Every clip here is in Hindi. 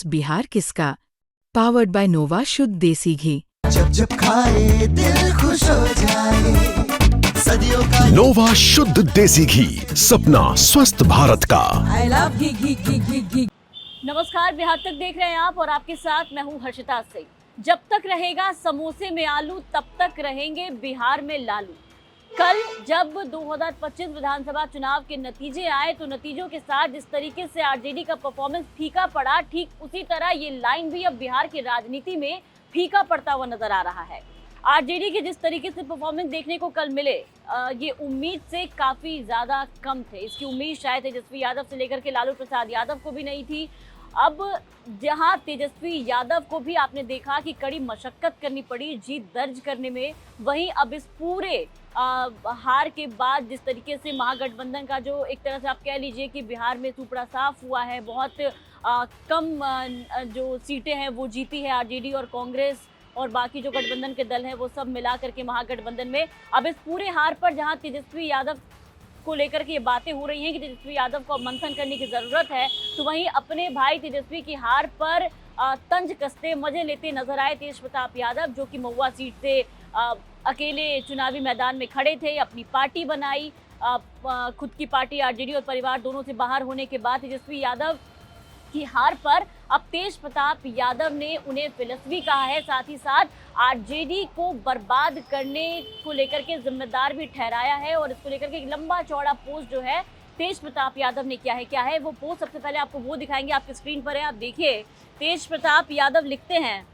बिहार किसका? पावर्ड बाय नोवा शुद्ध देसी घी। जब जब खाए दिल खुश हो जाए, सदियों का नोवा शुद्ध देसी घी, सपना स्वस्थ भारत का। आई लव घी घी घी घी घी। नमस्कार, बिहार तक देख रहे हैं आप और आपके साथ मैं हूं हर्षिता सिंह। जब तक रहेगा समोसे में आलू तब तक रहेंगे बिहार में लालू। कल जब 2025 विधानसभा चुनाव के नतीजे आए तो नतीजों के साथ जिस तरीके से आरजेडी का परफॉर्मेंस फीका पड़ा, ठीक उसी तरह ये लाइन भी अब बिहार की राजनीति में फीका पड़ता हुआ नजर आ रहा है। आरजेडी के जिस तरीके से परफॉर्मेंस देखने को कल मिले, ये उम्मीद से काफी ज्यादा कम थे। इसकी उम्मीद शायद तेजस्वी यादव से लेकर के लालू प्रसाद यादव को भी नहीं थी। अब जहां तेजस्वी यादव को भी आपने देखा कि कड़ी मशक्कत करनी पड़ी जीत दर्ज करने में, वहीं अब इस पूरे हार के बाद जिस तरीके से महागठबंधन का जो एक तरह से आप कह लीजिए कि बिहार में सुपड़ा साफ हुआ है, बहुत कम जो सीटें हैं वो जीती है आरजेडी और कांग्रेस और बाकी जो गठबंधन के दल हैं वो सब मिला करके महागठबंधन में। अब इस पूरे हार पर जहां तेजस्वी यादव को लेकर के ये बातें हो रही हैं कि तेजस्वी यादव को मंथन करने की ज़रूरत है, तो वहीं अपने भाई तेजस्वी की हार पर तंज कसते मजे लेते नजर आए तेज प्रताप यादव, जो कि महुआ सीट से अकेले चुनावी मैदान में खड़े थे, अपनी पार्टी बनाई। खुद की पार्टी आरजेडी और परिवार दोनों से बाहर होने के बाद तेजस्वी यादव की हार पर अब तेज प्रताप यादव ने उन्हें फिलसफी कहा है, साथ ही साथ आरजेडी को बर्बाद करने को लेकर के जिम्मेदार भी ठहराया है। और इसको लेकर के एक लंबा चौड़ा पोस्ट जो है तेज प्रताप यादव ने क्या है वो पोस्ट सबसे पहले आपको वो दिखाएंगे, आपकी स्क्रीन पर है, आप देखिए। तेज प्रताप यादव लिखते हैं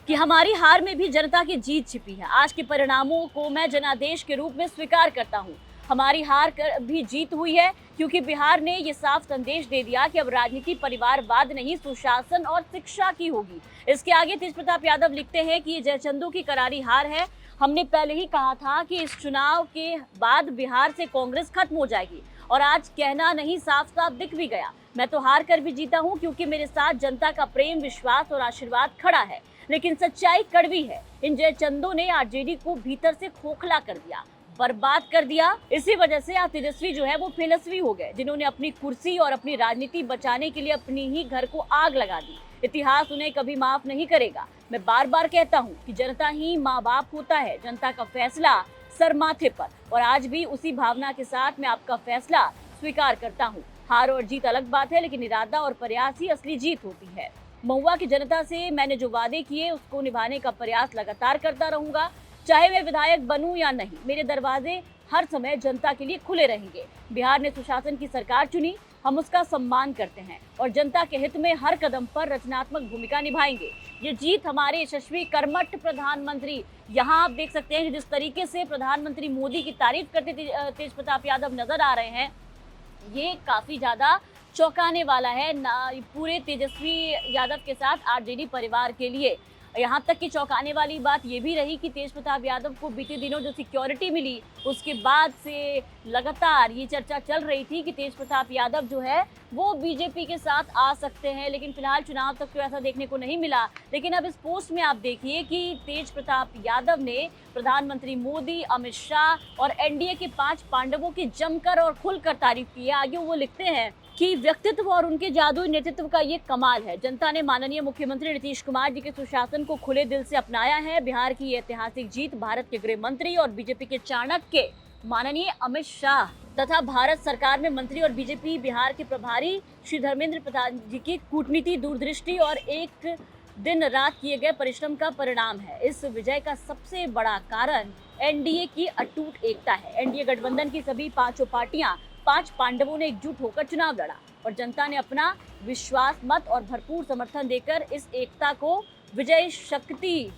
कि हमारी हार में भी जनता की जीत छिपी है। आज के परिणामों को मैं जनादेश के रूप में स्वीकार करता हूँ। हमारी हार भी जीत हुई है क्योंकि बिहार ने ये साफ संदेश दे दिया कि अब राजनीति परिवारवाद नहीं, सुशासन और शिक्षा की होगी। इसके आगे तेज प्रताप यादव लिखते हैं कि ये जयचंदू की करारी हार है। हमने पहले ही कहा था कि इस चुनाव के बाद बिहार से कांग्रेस खत्म हो जाएगी और आज कहना नहीं साफ साफ दिख भी गया। मैं तो हार कर भी जीता हूँ क्योंकि मेरे साथ जनता का प्रेम, विश्वास और आशीर्वाद खड़ा है, लेकिन सच्चाई कड़वी है। इन जयचंदों ने आरजेडी को भीतर से खोखला कर दिया, बर्बाद कर दिया। इसी वजह से आज तेजस्वी जो है वो फिलसफी हो गए, जिन्होंने अपनी कुर्सी और अपनी राजनीति बचाने के लिए अपनी ही घर को आग लगा दी। इतिहास उन्हें कभी माफ नहीं करेगा। मैं बार बार कहता हूँ कि जनता ही माँ बाप होता है, जनता का फैसला सर माथे पर, और आज भी उसी भावना के साथ मैं आपका फैसला स्वीकार करता हूँ। हार और जीत अलग बात है, लेकिन इरादा और प्रयास ही असली जीत होती है। महुआ की जनता से मैंने जो वादे किए उसको निभाने का प्रयास लगातार करता रहूंगा, चाहे मैं विधायक बनूं या नहीं। मेरे दरवाजे हर समय जनता के लिए खुले रहेंगे। बिहार ने सुशासन की सरकार चुनी, हम उसका सम्मान करते हैं और जनता के हित में हर कदम पर रचनात्मक भूमिका निभाएंगे। ये जीत हमारे यशस्वी कर्मठ प्रधानमंत्री, यहाँ आप देख सकते हैं कि जिस तरीके से प्रधानमंत्री मोदी की तारीफ करते तेज प्रताप यादव नजर आ रहे हैं, ये काफी ज्यादा चौंकाने वाला है ना पूरे तेजस्वी यादव के साथ आरजेडी परिवार के लिए। यहाँ तक कि चौंकाने वाली बात ये भी रही कि तेज प्रताप यादव को बीते दिनों जो सिक्योरिटी मिली, उसके बाद से लगातार ये चर्चा चल रही थी कि तेज प्रताप यादव जो है वो बीजेपी के साथ आ सकते हैं, लेकिन फिलहाल चुनाव तक तो ऐसा देखने को नहीं मिला। लेकिन अब इस पोस्ट में आप देखिए कि तेज प्रताप यादव ने प्रधानमंत्री मोदी, अमित शाह और एनडीए के 5 पांडवों की जमकर और खुलकर तारीफ की है। आगे वो लिखते हैं कि व्यक्तित्व और उनके जादुई नेतृत्व का ये कमाल है। जनता ने माननीय मुख्यमंत्री नीतीश कुमार जी के सुशासन को खुले दिल से अपनाया है। बिहार की ऐतिहासिक जीत भारत के गृह मंत्री और बीजेपी के चाणक्य माननीय अमित शाह तथा भारत सरकार में मंत्री और बीजेपी बिहार के प्रभारी श्री धर्मेंद्र प्रधान जी की कूटनीति, दूरदृष्टि और एक दिन रात किए गए परिश्रम का परिणाम है। इस विजय का सबसे बड़ा कारण एनडीए की अटूट एकता है। एनडीए गठबंधन की सभी 5 पार्टियां, 5 पांडवों ने एकजुट होकर चुनाव लड़ा और जनता ने अपना विश्वास, मत और भरपूर समर्थन देकर इस एकता को विजय शक्ति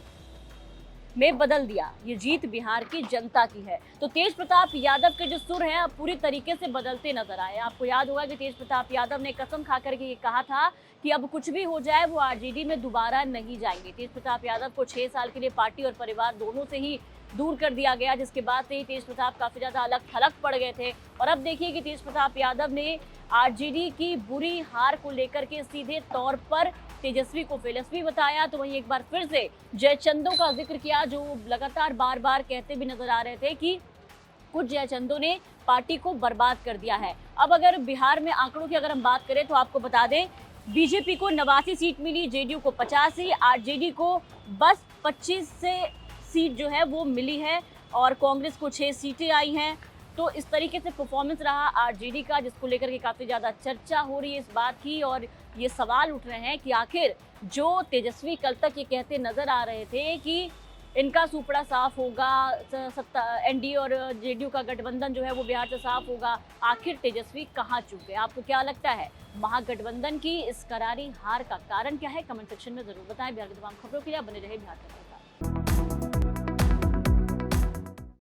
में बदल दिया। ये जीत बिहार की जनता की है। तो तेज प्रताप यादव के जो सुर हैं अब पूरी तरीके से बदलते नजर आए। आपको याद होगा कि तेज प्रताप यादव ने कसम खा करके ये कहा था कि अब कुछ भी हो जाए वो आरजेडी में दोबारा नहीं जाएंगे। तेज प्रताप यादव को 6 साल के लिए पार्टी और परिवार दोनों से ही दूर कर दिया गया, जिसके बाद से ही तेज प्रताप काफी ज्यादा अलग थलग पड़ गए थे। और अब देखिए कि तेज प्रताप यादव ने आरजेडी की बुरी हार को लेकर के सीधे तौर पर तेजस्वी को फिलसफी बताया, तो वहीं एक बार फिर से जयचंदों का जिक्र किया, जो लगातार बार बार कहते भी नजर आ रहे थे कि कुछ जयचंदों ने पार्टी को बर्बाद कर दिया है। अब अगर बिहार में आंकड़ों की अगर हम बात करें तो आपको बता दें बीजेपी को 89 सीट मिली, जेडीयू को 85, आरजेडी को बस 25 से सीट जो है वो मिली है और कांग्रेस को 6 सीटें आई हैं। तो इस तरीके से परफॉर्मेंस रहा आरजेडी का, जिसको लेकर के काफ़ी ज़्यादा चर्चा हो रही है इस बात की और ये सवाल उठ रहे हैं कि आखिर जो तेजस्वी कल तक ये कहते नज़र आ रहे थे कि इनका सुपड़ा साफ होगा, एनडीए और जेडीयू का गठबंधन जो है वो बिहार से साफ होगा, आखिर तेजस्वी कहाँ चूक गए? आपको क्या लगता है महागठबंधन की इस करारी हार का कारण क्या है? कमेंट सेक्शन में जरूर बताएं। बिहार की तमाम खबरों के लिए बने रहे बिहार तक के साथ।